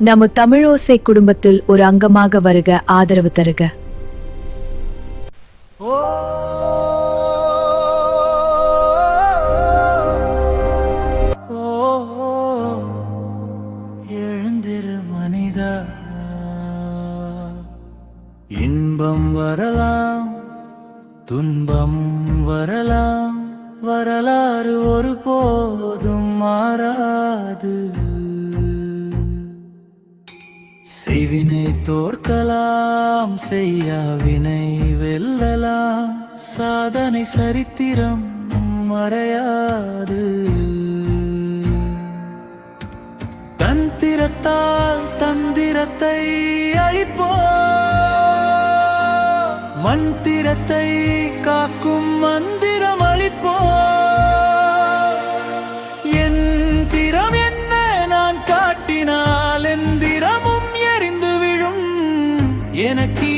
நம்ம தமிழோசை குடும்பத்தில் ஒரு அங்கமாக வருக, ஆதரவு தருக. எழுந்திரு மனிதா, இன்பம் வரலாம், துன்பம் வரலாம், வரலாறு ஒருபோதும் மாறாது. செய்வினை தோற்கலாம், செய்யாவினை வெல்லலாம், சாதனை சரித்திரம் மறையாது. தந்திரத்தால் தந்திரத்தை அழிப்போம், மந்திரத்தை காக்கும் மந்திரம் அழிப்போம். என் திறம் என்ன நான் காட்டினால் எந்திரமும் எரிந்து விழும். எனக்கு